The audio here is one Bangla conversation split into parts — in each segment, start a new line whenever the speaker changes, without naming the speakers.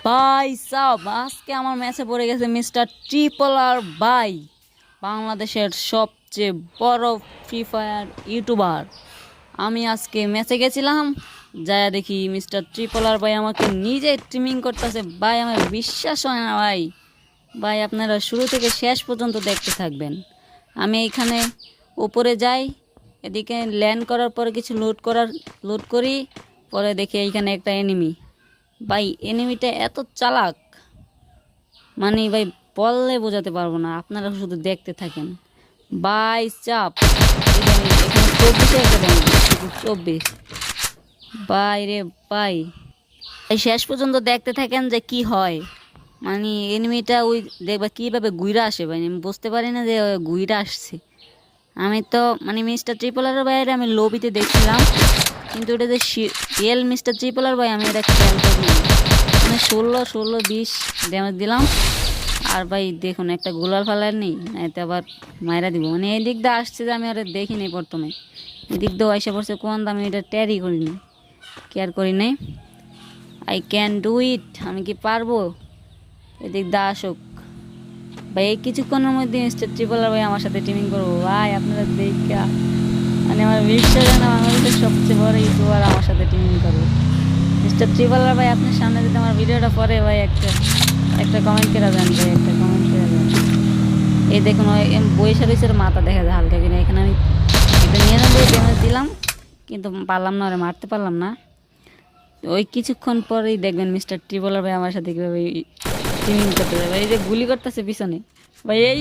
ভাই সাব আজকে আমার ম্যাচে পড়ে গেছে মিস্টার ট্রিপল আর ভাই, বাংলাদেশের সবচেয়ে বড় ফ্রি ফায়ার ইউটিউবার। আমি আজকে ম্যাচে গেছিলাম, যা দেখি মিস্টার ট্রিপল আর ভাই আমাকে নিজে স্ট্রিমিং করতেছে। ভাই আমার বিশ্বাস হয় না ভাই। ভাই আপনারা শুরু থেকে শেষ পর্যন্ত দেখতে থাকবেন। আমি এইখানে উপরে যাই, এদিকে ল্যান্ড করার পরে কিছু লুট করি, পরে দেখি এইখানে একটা এনিমি। ভাই এনিমিটা এত চালাক, মানে ভাই বললে বোঝাতে পারবো না, আপনারা শুধু দেখতে থাকেন। ভাই চাপ এখানে 24 একটা দেন, 24। ভাই রে ভাই, এই শেষ পর্যন্ত দেখতে থাকেন যে কি হয়। মানে এনিমিটা ওই দেখবা কীভাবে গুইরা আসে ভাই, আমি বুঝতে পারি না যে গুইরা আসছে। আমি তো মানে মিস্টার ট্রিপলারের বাইরে আমি লবিতে দেখছিলাম, কিন্তু এটা যে রিয়েল মিস্টার ট্রিপলার ভাই আমি এটা খেয়াল করি। মানে 16-20 ড্যামেজ দিলাম। আর ভাই দেখুন একটা গোলার ফালার নেই, এতে আবার মায়েরা দিব। মানে এই দিক দিয়ে আসছে যে আমি আর দেখিনি প্রথমে, এদিক দিয়েও এসে পড়ছে কোন দামে, এটা ট্যারি করিনি, কেয়ার করি নাই। আই ক্যান ডু ইট, আমি কি পারবো। এদিক দিয়ে আসুক ভাই, এই কিছুক্ষণের মধ্যে মিস্টার ট্রিপলার ভাই আমার সাথে টিমিং করবো। ভাই আপনারা দেখা মানে আমার বিশ্বাস হয় না, বাংলাদেশের সবচেয়ে বড় ইউটিউবার আমার সাথে টিমিং করবো। মিস্টার ট্রিপলার ভাই আপনার সামনে যদি আমার ভিডিওটা পরে ভাই একটা একটা কমেন্ট করে দেন ভাই, একটা কমেন্ট করে দেন। এই দেখুন ওই বৈশা রয়েছে, মাথা দেখা যায় হালকা কিনা। এখানে আমি এটা 99 ড্যামেজ দিলাম, কিন্তু পারলাম না, ওরা মারতে পারলাম না। ওই কিছুক্ষণ পরেই দেখবেন মিস্টার ট্রিপলার ভাই আমার সাথে কীভাবে টিমিং করতে যাবে। এই যে গুলি করতেছে পিছনে ভাই, এই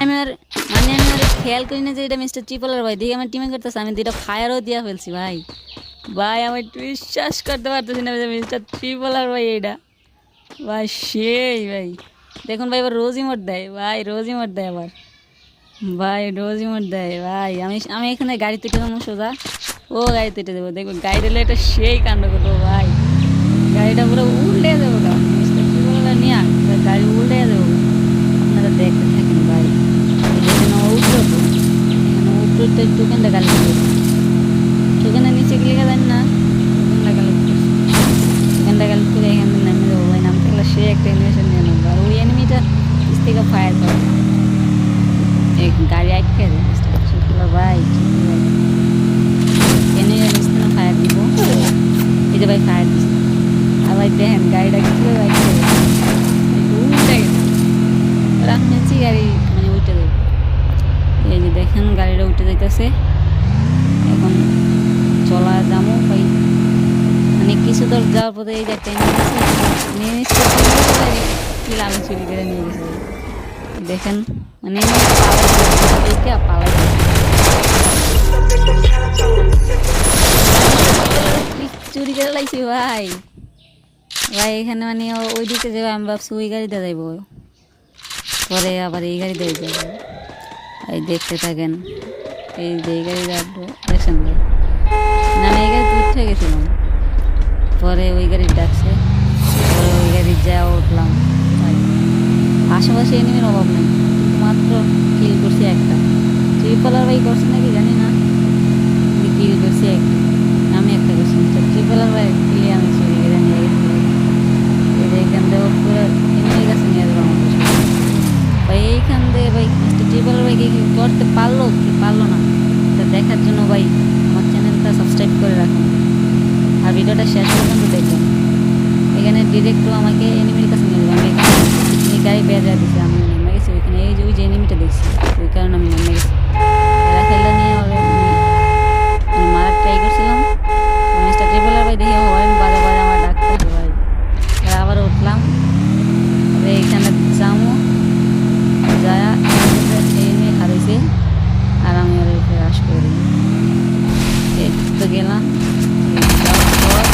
আমি আর মানে আমি আর খেয়াল করি না যে এটা মিস্টার ট্রিপলার ভাই, দেখি আমার টিমিং করতেছে, আমি দুইটা ফায়ারও দিয়া ফেলছি ভাই। ভাই আমি একটু বিশ্বাস করতে পারতেছি না যে মিস্টার ট্রিপলার ভাই এইটা ভাই সেই ভাই। দেখুন ভাই এবার রোজ ইমোট দেয় ভাই, রোজ ইমোট দেয় আবার ভাই, রোজ ইমোট দেয় ভাই। আমি আমি এখানে গাড়ি তুটে দেবো সোজা, ও গাড়ি তুটে দেবো, দেখবো গাড়ি দিলে এটা সেই কাণ্ড করবো ভাই। গাড়িটা পুরো উল্টে দেবো গা, মিস্টার ট্রিপলার নিয়ে গাড়ি উল্টে দেবো। আপনারা দেখতে থাকেন ভাই। এখানে উঠলো তো, এখানে উঠতে টোকেনটা গাড়ি টোকেনের নিচে ক্লিকে দেন না, টোকেনটা গাড়ি টোকেনটা গাড়ি করে এখান থেকে নামে দেবো ভাই। নাম থাকলে সে একটা এনিমেশন নিয়ে নেবো, আর ওই এনিমিটা নিচ থেকে ফায়ার করে এই গাড়ি আটকে দেয় মিস্টার ট্রিপলার ভাই। এনে নিচ থেকে ফায়ার দিব, এই যে ভাই ফায়ার দিচ্ছে। আর ভাই দেখেন গাড়িটা কিছু উল্টে গেছে, রাখছি গাড়ি মানে উল্টে দেবে। এই যে দেখেন গাড়িটা উঠে যাইতেছে, এখন চলা যাবো ভাই। মানে কিছু দূর যাওয়ার পরে এই যে একটা নিয়ে নিচ্ছে, আমি চুরি করে নিয়ে গেছি দেখেন। মানে পালাই চুরি করে লাইছি ভাই। ভাই এখানে মানে ওই দিকে যাবো, আমি ভাবছি ওই গাড়িতে যাইব, পরে আবার এই গাড়িতে যাবো। এই দেখতে থাকেন, এই যে এই গাড়ি যাবো দেখছেন ভাই। না আমি এই গাড়িতে উঠে গেছিলাম, পরে ওই গাড়ির ডাকছে, পরে ওই গাড়ির যা উঠলাম ভাই। আশেপাশে এনিমির অভাব নেই, মাত্র কিল করছি একটা। ট্রিপলার ভাই করছে নাকি জানি না, কিল করছি একটা, আমি একটা করছি। ট্রিপলার ভাই কিলে আমি চুরি করে নিয়ে গেছি এইখান থেকে পুরো এনিমির কাছে নিয়ে যাবো আমার ভাই। এইখান থেকে ভাই মিস্টার ট্রিপলার ভাইকে কি করতে পারলো কি পারলো না, এটা দেখার জন্য ভাই আমার চ্যানেলটা সাবস্ক্রাইব করে রাখুন, আর ভিডিওটা শেষ পর্যন্ত দেখবেন। এখানে ডিরেক্ট আমাকে এনিমির কাছে নিয়ে যাবো। আমি এখানে গাড়ি বেজা দিচ্ছি, আমি নেমে গেছি ওইখানে। এই যে ওই যে এনিমিটা দেখছি, ওই কারণে আমি নেমে গেছি। এরা খেলা নিয়ে হবে আমি মারার ট্রাই করছিলাম। মিস্টার ট্রিপলার ভাই দেখি হয় বাজে বাজে আমার ডাকতে ভাই। আবার উঠলাম, এইখানে যাবো যায় এই নিয়ে খারাইছে, আর আমি ওর উপরে রাশ করে দিই। এই তো গেলাম, যাওয়ার পর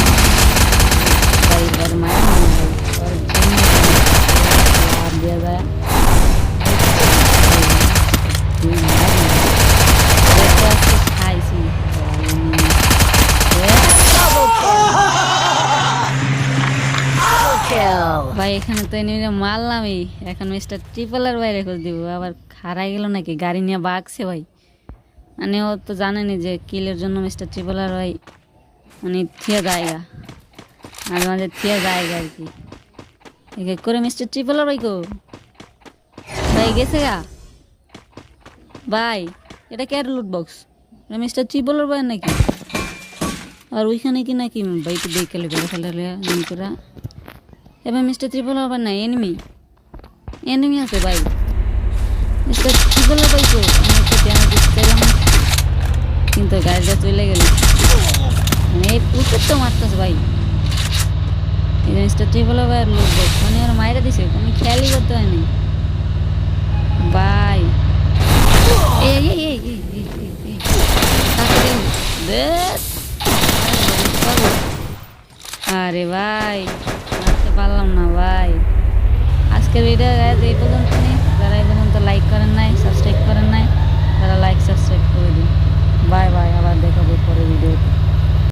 ভাই ওর মায়ের ওর দেওয়া যায় খাইছি ভাই। এখানে তো এনে মারলামই, এখন মিস্টার ট্রিপলার বাইরে খোঁজ দিব। আবার হারাই গেল নাকি, গাড়ি নিয়ে বাগছে ভাই। মানে ও তো জানেনি যে কিলের জন্য মিস্টার ট্রিপলার ভাই মানে থিয়ে জায়গা। মাঝে মাঝে থিয়ে যায় আর কি এক এক করে মিস্টার ট্রিপলার ভাই কো ভাই গেছে গা ভাই এটা কে লুট বক্স মিস্টার ট্রিপলার ভাই নাকি আর ওইখানে কি নাকি ভাই তো দেখে ফেলে ফেলে করে এবার মিস্টার ট্রিপলার ভাই নাই এনিমি এনিমি আছে ভাই মিস্টার ট্রিপলার ভাই কো আমি একটা ড্যামেজ দিচ্ছিলাম কিন্তু গাড়িটা চলে গেল মানে এই পুকুর তো মারতেছে ভাই এই জিনিসটা ট্রিপলার ভাই আর লুট বক্স মানে ওরা মাইরা দিছে কোনো খেয়ালই করতে হয়নি ভাই এই এই এই এই এই এই এই কাকে দেব দেখ আরে ভাই মারতে পারলাম না ভাই আজকের ভিডিও এই পর্যন্ত যারা এই পর্যন্ত লাইক করেন নাই সাবস্ক্রাইব করেন নাই তারা লাইক সাবস্ক্রাইব করে দিন